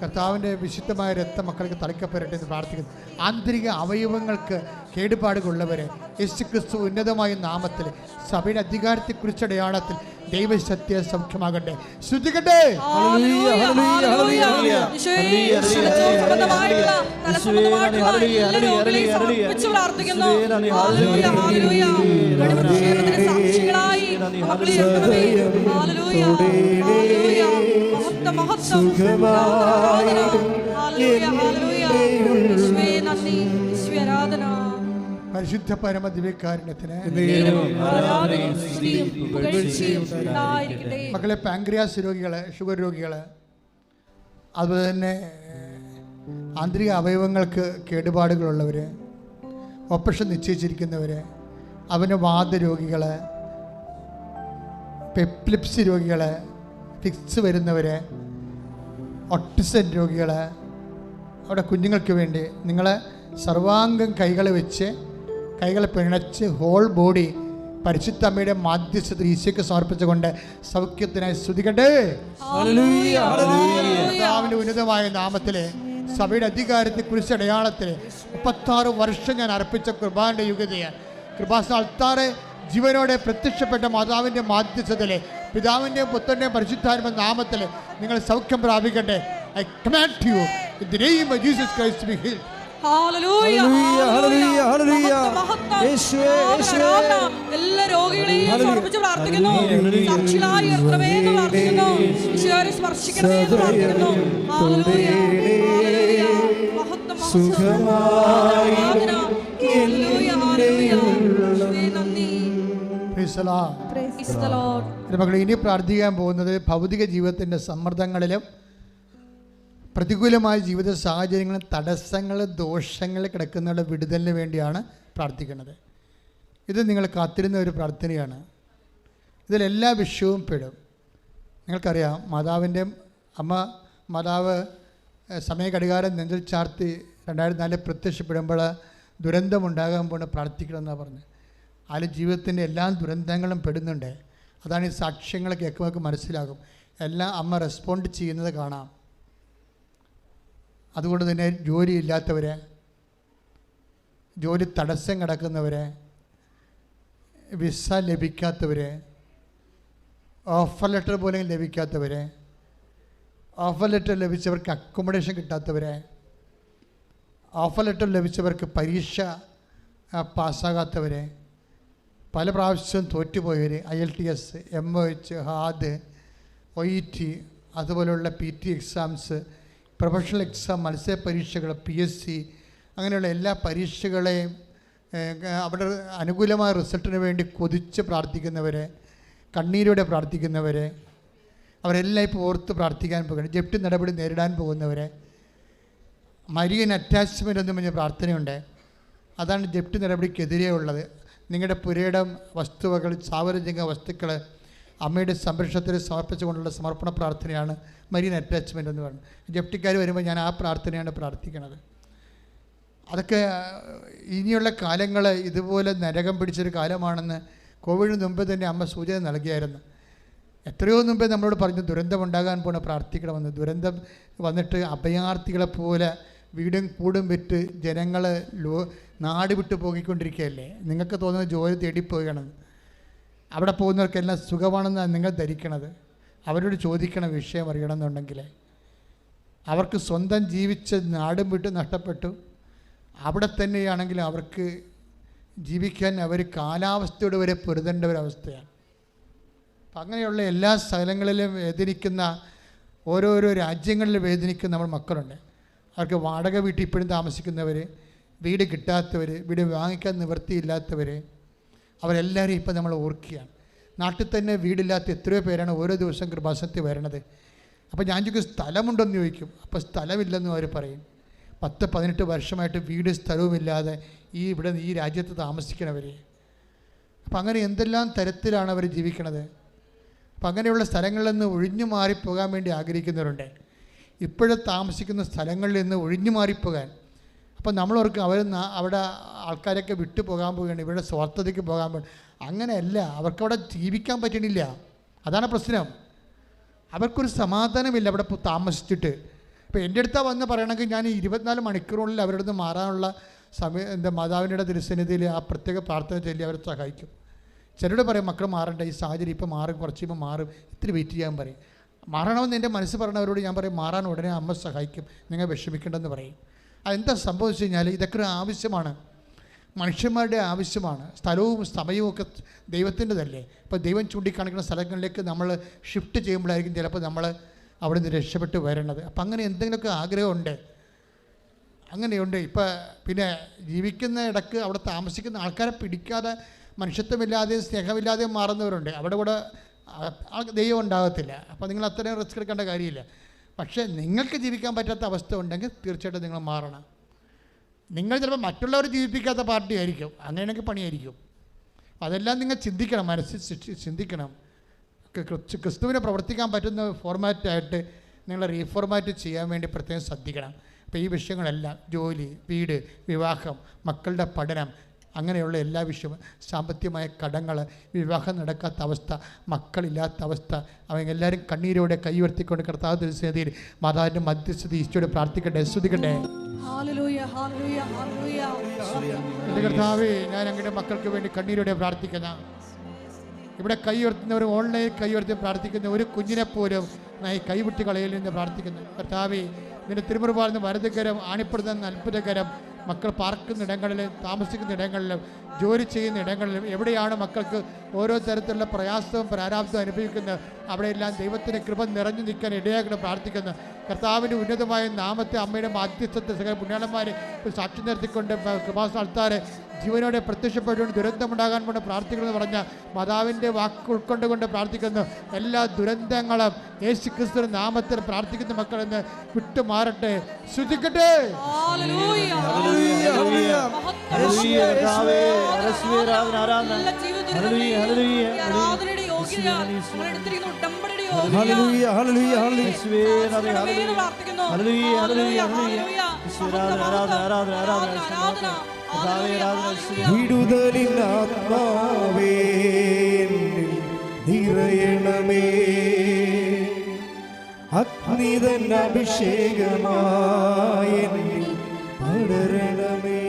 കർത്താവിൻ്റെ വിശുദ്ധമായ രക്തം മക്കൾക്ക് തളിക്കപ്പെടട്ടെ എന്ന് പ്രാർത്ഥിക്കുന്നു. ആന്തരിക അവയവങ്ങൾക്ക് കേടുപാടുകളുള്ളവരെ യേശുക്രിസ്തു ഉന്നതമായ നാമത്തിൽ സഭയുടെ അധികാരത്തെക്കുറിച്ച് അടയാളത്തിൽ ദൈവസത്യ സൗഖ്യമാകട്ടെ. ശ്രദ്ധിക്കട്ടെ. പരിശുദ്ധ പരമദിവ്യകാരുണ്യത്തിന് മക്കളെ, പാൻക്രിയാസ് രോഗികള്, ഷുഗർ രോഗികള്, അതുപോലെ തന്നെ ആന്തരിക അവയവങ്ങൾക്ക് കേടുപാടുകളുള്ളവർ, ഓപ്പറേഷൻ നിശ്ചയിച്ചിരിക്കുന്നവർ, അവന് വാതരോഗികൾ, എപ്പിലിപ്സി രോഗികൾ, ഫിക്സ് വരുന്നവർ, ഓട്ടിസം രോഗികൾ, അവിടെ കുഞ്ഞുങ്ങൾക്ക് വേണ്ടി നിങ്ങൾ സർവാംഗം കൈകൾ വെച്ച്, കൈകളെ പിണച്ച് ഹോൾ ബോഡി പരിശുദ്ധ അമ്മയുടെ മാധ്യസ്ഥത്തിൽ ഈശോയ്ക്ക് സമർപ്പിച്ചുകൊണ്ട് സൗഖ്യത്തിനായി സ്തുതിക്കട്ടെ. കർത്താവിൻ്റെ ഉന്നതമായ നാമത്തിൽ സഭയുടെ അധികാരത്തെക്കുറിച്ച് അടയാളത്തിൽ 36 വർഷം ഞാൻ അർപ്പിച്ച കൃപാന്റെ യുഗതയാണ്. കൃപാസ്ഥാനത്താറ് ജീവനോടെ പ്രത്യക്ഷപ്പെട്ട മാതാവിൻ്റെ മാധ്യസ്ഥത്തിലെ പിതാവിൻ്റെയും പുത്രൻ്റെയും പരിശുദ്ധാത്മ നാമത്തിൽ നിങ്ങൾ സൗഖ്യം പ്രാപിക്കട്ടെ. I command you in the name of Jesus Christ to be healed. എല്ലാ രോഗികളെയും സമർപ്പിച്ച് പ്രാർത്ഥിക്കുന്നു. സാക്ഷികളായി ഉയർത്തണമേ എന്ന് പ്രാർത്ഥിക്കുന്നു. ഈശോയെ സ്പർശിക്കണമേ എന്ന് പ്രാർത്ഥിക്കുന്നു. Hallelujah, hallelujah. മഹത്വം, സുഖമായി ഹല്ലേലൂയ, ഹല്ലേലൂയ. നന്ദി. Praise the Lord. Praise the Lord. മക്കളെ, ഇനി പ്രാർത്ഥിക്കാൻ പോകുന്നത് ഭൗതിക ജീവിതത്തിൻ്റെ സമ്മർദ്ദങ്ങളിലും പ്രതികൂലമായ ജീവിത സാഹചര്യങ്ങളും തടസ്സങ്ങൾ, ദോഷങ്ങൾ കിടക്കുന്നവരുടെ വിടുതലിന് വേണ്ടിയാണ് പ്രാർത്ഥിക്കുന്നത്. ഇത് നിങ്ങൾ കാത്തിരുന്ന ഒരു പ്രാർത്ഥനയാണ്. ഇതിലെല്ലാ വിഷയവും പെടും. നിങ്ങൾക്കറിയാം, മാതാവ് സമയഘടികാരം നെഞ്ചിൽ ചാർത്തി 2004 പ്രത്യക്ഷപ്പെടുമ്പോൾ ദുരന്തമുണ്ടാകാൻ പോകുന്ന പ്രാർത്ഥിക്കണമെന്നാണ് പറഞ്ഞത്. അതിൽ ജീവിതത്തിൻ്റെ എല്ലാ ദുരന്തങ്ങളും പെടുന്നുണ്ട്. അതാണ് ഈ സാക്ഷ്യങ്ങൾ കേൾക്കുമ്പോൾ മനസ്സിലാകും. എല്ലാം അമ്മ റെസ്പോണ്ട് ചെയ്യുന്നത് കാണാം. അതുകൊണ്ട് തന്നെ ജോലിയില്ലാത്തവർ, ജോലി തടസ്സം കിടക്കുന്നവർ, വിസ ലഭിക്കാത്തവർ, ഓഫർ ലെറ്റർ പോലും ലഭിക്കാത്തവർ, ഓഫർ ലെറ്റർ ലഭിച്ചവർക്ക് അക്കോമഡേഷൻ കിട്ടാത്തവർ, ഓഫർ ലെറ്റർ ലഭിച്ചവർക്ക് പരീക്ഷ പാസ്സാകാത്തവർ, പല പ്രാവശ്യവും തോറ്റുപോയവർ, IELTS, MOH, HAD, OET, അതുപോലുള്ള PT എക്സാംസ്, പ്രൊഫഷണൽ എക്സാം, മത്സര പരീക്ഷകൾ, PSC, അങ്ങനെയുള്ള എല്ലാ പരീക്ഷകളെയും അവിടെ അനുകൂലമായ റിസൾട്ടിന് വേണ്ടി കൊതിച്ച് പ്രാർത്ഥിക്കുന്നവരെ, കണ്ണീരോടെ പ്രാർത്ഥിക്കുന്നവരെ, അവരെല്ലാം ഇപ്പോൾ ഓർത്ത് പ്രാർത്ഥിക്കാൻ പോകുന്നത്. ജപ്തി നടപടി നേരിടാൻ പോകുന്നവരെ, മരിയൻ അറ്റാച്ച്മെൻ്റ് എന്ന് പറഞ്ഞ പ്രാർത്ഥനയുണ്ട്. അതാണ് ജപ്തി നടപടിക്കെതിരെ ഉള്ളത്. നിങ്ങളുടെ പുരയിടം, വസ്തുവകൾ, സാർവജനിക വസ്തുക്കൾ അമ്മയുടെ സംരക്ഷണത്തിൽ സമർപ്പിച്ചുകൊണ്ടുള്ള സമർപ്പണ പ്രാർത്ഥനയാണ് മരിയൻ അറ്റാച്ച്മെൻ്റ് എന്ന് പറയുന്നത്. ജപ്തിക്കാർ വരുമ്പോൾ ഞാൻ ആ പ്രാർത്ഥനയാണ് പ്രാർത്ഥിക്കുന്നത്. അതൊക്കെ ഇനിയുള്ള കാലങ്ങൾ ഇതുപോലെ നരകം പിടിച്ചൊരു കാലമാണെന്ന് കോവിഡിന് മുമ്പ് തന്നെ അമ്മ സൂചന നൽകിയായിരുന്നു. എത്രയോ മുമ്പേ നമ്മളോട് പറഞ്ഞു ദുരന്തം ഉണ്ടാകാൻ പോണ പ്രാർത്ഥിക്കണമെന്ന്. ദുരന്തം വന്നിട്ട് അഭയാർത്ഥികളെപ്പോലെ വീടും കൂടും വിറ്റ് ജനങ്ങൾ നാട് വിട്ടു പോയിക്കൊണ്ടിരിക്കുകയല്ലേ. നിങ്ങൾക്ക് തോന്നുന്നത് ജോലി തേടിപ്പോവുകയാണെന്ന്. അവിടെ പോകുന്നവർക്കെല്ലാം സുഖമാണെന്നാണ് നിങ്ങൾ ധരിക്കണത്. അവരോട് ചോദിക്കണം വിഷയം അറിയണമെന്നുണ്ടെങ്കിൽ. അവർക്ക് സ്വന്തം ജീവിച്ച നാടും വിട്ട് നഷ്ടപ്പെട്ടു. അവിടെ തന്നെയാണെങ്കിൽ അവർക്ക് ജീവിക്കാൻ അവർ കാലാവസ്ഥയോട് വരെ പൊരുതേണ്ട ഒരവസ്ഥയാണ്. അപ്പം അങ്ങനെയുള്ള എല്ലാ സ്ഥലങ്ങളിലും വേദനിക്കുന്ന ഓരോരോ രാജ്യങ്ങളിൽ വേദനിക്കുന്ന നമ്മൾ മക്കളുണ്ട്. അവർക്ക് വാടക വീട്ടിൽ ഇപ്പോഴും താമസിക്കുന്നവർ, വീട് കിട്ടാത്തവർ, വീട് വാങ്ങിക്കാൻ നിവൃത്തിയില്ലാത്തവർ, അവരെല്ലാവരും ഇപ്പം നമ്മൾ ഓർക്കുകയാണ്. നാട്ടിൽ തന്നെ വീടില്ലാത്ത എത്രയോ പേരാണ് ഓരോ ദിവസം കൃപാസനത്തിൽ വരണത്. അപ്പോൾ ഞാൻ ചോദിക്കും സ്ഥലമുണ്ടെന്ന് ചോദിക്കും. അപ്പോൾ സ്ഥലമില്ലെന്നും അവർ പറയും. 10-18 വർഷമായിട്ട് വീട് സ്ഥലവുമില്ലാതെ ഇവിടെ ഈ രാജ്യത്ത് താമസിക്കണവർ. അപ്പം അങ്ങനെ എന്തെല്ലാം തരത്തിലാണ് അവർ ജീവിക്കണത്. അപ്പം അങ്ങനെയുള്ള സ്ഥലങ്ങളിൽ നിന്ന് ഒഴിഞ്ഞു മാറിപ്പോകാൻ വേണ്ടി ആഗ്രഹിക്കുന്നവരുണ്ട്. ഇപ്പോഴും താമസിക്കുന്ന സ്ഥലങ്ങളിൽ നിന്ന് ഒഴിഞ്ഞു മാറിപ്പോകാൻ. അപ്പം നമ്മളവർക്ക് അവിടെ ആൾക്കാരൊക്കെ വിട്ടു പോകാൻ പോവുകയാണ്, ഇവിടെ സ്വാർത്ഥതയ്ക്ക് പോകാൻ പോകും. അങ്ങനെയല്ല, അവർക്കവിടെ ജീവിക്കാൻ പറ്റണില്ല. അതാണ് പ്രശ്നം. അവർക്കൊരു സമാധാനമില്ല അവിടെ താമസിച്ചിട്ട്. ഇപ്പോൾ എൻ്റെ അടുത്താണ് വന്ന് പറയണമെങ്കിൽ ഞാൻ 24 മണിക്കൂറിനുള്ളിൽ അവരുടെ നിന്ന് മാറാനുള്ള സമയം മാതാവിൻ്റെ തിരുസന്നിധിയിൽ ആ പ്രത്യേക പ്രാർത്ഥന ചൊല്ലി അവരെ സഹായിക്കും. ചിലരോട് പറയും മക്കൾ മാറണ്ട, ഈ സാഹചര്യം ഇപ്പോൾ മാറും, കുറച്ച് ഇപ്പോൾ മാറും, ഇത്തിരി വെയിറ്റ് ചെയ്യാൻ പറയും. മാറണമെന്ന് എൻ്റെ മനസ്സ് പറഞ്ഞവരോട് ഞാൻ പറയും മാറാൻ ഉടനെ അമ്മ സഹായിക്കും, നിങ്ങൾ വിഷമിക്കേണ്ടെന്ന് പറയും. അതെന്താ സംഭവിച്ചു കഴിഞ്ഞാൽ ഇതൊക്കെ ഒരു ആവശ്യമാണ്, മനുഷ്യന്മാരുടെ ആവശ്യമാണ്. സ്ഥലവും സമയവും ഒക്കെ ദൈവത്തിൻ്റെതല്ലേ. ഇപ്പോൾ ദൈവം ചൂണ്ടിക്കാണിക്കുന്ന സ്ഥലങ്ങളിലേക്ക് നമ്മൾ ഷിഫ്റ്റ് ചെയ്യുമ്പോഴായിരിക്കും ചിലപ്പോൾ നമ്മൾ അവിടെ നിന്ന് രക്ഷപ്പെട്ട് വരേണ്ടത്. അപ്പം അങ്ങനെ എന്തെങ്കിലുമൊക്കെ ആഗ്രഹമുണ്ട്, അങ്ങനെയുണ്ട്. ഇപ്പം പിന്നെ ജീവിക്കുന്ന ഇടക്ക് അവിടെ താമസിക്കുന്ന ആൾക്കാരെ പിടിക്കാതെ മനുഷ്യത്വമില്ലാതെയും സ്നേഹമില്ലാതെയും മാറുന്നവരുണ്ട്. അവിടെ കൂടെ ദൈവം ഉണ്ടാകത്തില്ല. അപ്പോൾ നിങ്ങൾ അത്രയും റിസ്ക് എടുക്കേണ്ട കാര്യമില്ല. പക്ഷേ നിങ്ങൾക്ക് ജീവിക്കാൻ പറ്റാത്ത അവസ്ഥ ഉണ്ടെങ്കിൽ തീർച്ചയായിട്ടും നിങ്ങൾ മാറണം. നിങ്ങൾ ചിലപ്പോൾ മറ്റുള്ളവർ ജീവിപ്പിക്കാത്ത പാർട്ടി ആയിരിക്കും, അങ്ങനെയാണെങ്കിൽ പണിയായിരിക്കും. അതെല്ലാം നിങ്ങൾ ചിന്തിക്കണം, മനസ്സിൽ ചിന്തിക്കണം. ക്രിസ്തുവിനെ പ്രവർത്തിക്കാൻ പറ്റുന്ന ഫോർമാറ്റായിട്ട് നിങ്ങൾ റീഫോർമാറ്റ് ചെയ്യാൻ വേണ്ടി പ്രത്യേകം ശ്രദ്ധിക്കണം. അപ്പോൾ ഈ വിഷയങ്ങളെല്ലാം ജോലി, വീട്, വിവാഹം, മക്കളുടെ പഠനം, അങ്ങനെയുള്ള എല്ലാ വിഷയവും, സാമ്പത്തികമായ കടങ്ങൾ, വിവാഹം നടക്കാത്ത അവസ്ഥ, മക്കളില്ലാത്ത അവസ്ഥ, അവരെല്ലാവരും കണ്ണീരോടെ കൈ ഉയർത്തിക്കൊണ്ട് കർത്താവ് തിരുസന്നിധിയിൽ മാതാവിൻ്റെ മധ്യസ്ഥത ഈശോയോട് പ്രാർത്ഥിക്കട്ടെ, സ്തുതിക്കട്ടെ. എൻ്റെ കർത്താവേ, ഞാൻ അങ്ങയുടെ മക്കൾക്ക് വേണ്ടി കണ്ണീരോടെ പ്രാർത്ഥിക്കുന്ന, ഇവിടെ കൈ ഉയർത്തുന്നവരും ഓൺലൈൻ കൈ ഉയർത്തി പ്രാർത്ഥിക്കുന്ന ഒരു കുഞ്ഞിനെ പോലും ഈ കൈവിട്ട് കളയിലെന്ന് പ്രാർത്ഥിക്കുന്നു. കർത്താവേ, നിന്റെ തിരുമുറുപാടുന്ന വലതുകരം, ആണിപ്പെടുന്ന അത്ഭുതകരം മക്കൾ പാർക്കുന്ന ഇടങ്ങളിലും താമസിക്കുന്ന ഇടങ്ങളിലും ജോലി ചെയ്യുന്ന ഇടങ്ങളിലും എവിടെയാണ് മക്കൾക്ക് ഓരോ തരത്തിലുള്ള പ്രയാസവും പ്രാരാബ്ദവും അനുഭവിക്കുന്നത് അവിടെയെല്ലാം ദൈവത്തിൻ്റെ കൃപ നിറഞ്ഞു നിൽക്കാൻ ഇടയാക്കണം പ്രാർത്ഥിക്കുന്നു. കർത്താവിൻ്റെ ഉന്നതമായ നാമത്തെ അമ്മയുടെ മാധ്യസ്ഥത്തെ സകല പുണ്യാളന്മാരെ സാക്ഷി നിർത്തിക്കൊണ്ട് കൃപാസന ആൾക്കാരെ ജീവനോടെ പ്രത്യക്ഷപ്പെട്ടുകൊണ്ട് ദുരന്തമുണ്ടാകാൻ കൊണ്ട് പ്രാർത്ഥിക്കണമെന്ന് പറഞ്ഞ മാതാവിൻ്റെ വാക്ക് ഉൾക്കൊണ്ടുകൊണ്ട് പ്രാർത്ഥിക്കുന്നു. എല്ലാ ദുരന്തങ്ങളും യേശു ക്രിസ്തുവിന്റെ നാമത്തിൽ പ്രാർത്ഥിക്കുന്ന മക്കളെന്ന് വിട്ടുമാറട്ടെ. ശ്രദ്ധിക്കട്ടെ. വിടുതലിനാത്മാവേ നിറയണമേ, അഗ്നിതൻ അഭിഷേകമായി പടരണമേ.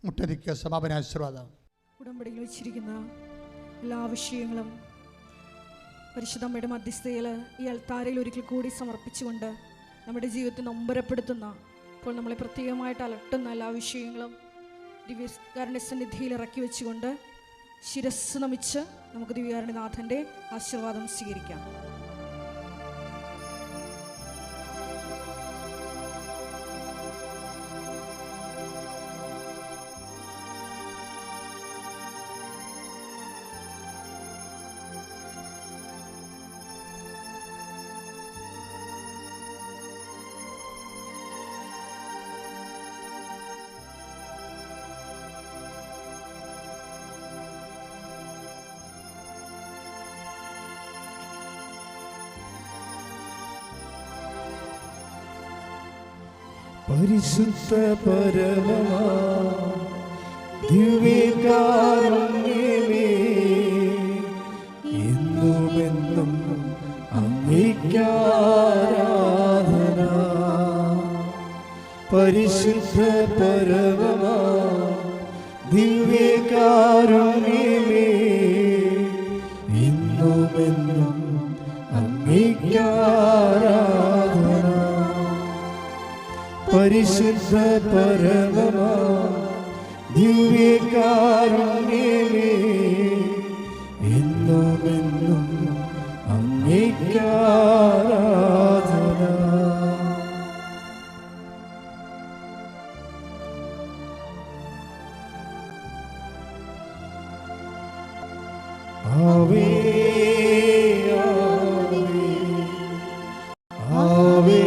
മുട്ടരിക്ക സമാപനാശീർവാദം. ഉടമ്പടിയിൽ വെച്ചിരിക്കുന്ന എല്ലാ വിഷയങ്ങളും പരിശുദ്ധമ്മയുടെ മധ്യസ്ഥയിൽ ഈ അൾത്താരയിൽ ഒരിക്കൽ കൂടി സമർപ്പിച്ചുകൊണ്ട് നമ്മുടെ ജീവിതത്തെ നൊമ്പരപ്പെടുത്തുന്ന, ഇപ്പോൾ നമ്മളെ പ്രത്യേകമായിട്ട് അലട്ടുന്ന എല്ലാ വിഷയങ്ങളും ദിവ്യകാരുണ്യ സന്നിധിയിൽ ഇറക്കി വെച്ചുകൊണ്ട് ശിരസ് നമിച്ച് നമുക്ക് ദിവ്യകാരുണ്യനാഥൻ്റെ ആശീർവാദം സ്വീകരിക്കാം. പരിശുദ്ധ പരമമാ ദിവ്യകാരുണ്യമേ, പരമമാ ദിവ്യകാരുണ്യമേ ഇന്നുമെന്നും അങ്ങേക്കാരാധന. പരിശുദ്ധ പരമമാ ദിവ്യകാരുണ്യമേ എന്നുമെന്നും അങ്ങേക്കാരാധന. ആവേ ആവേ ആവേ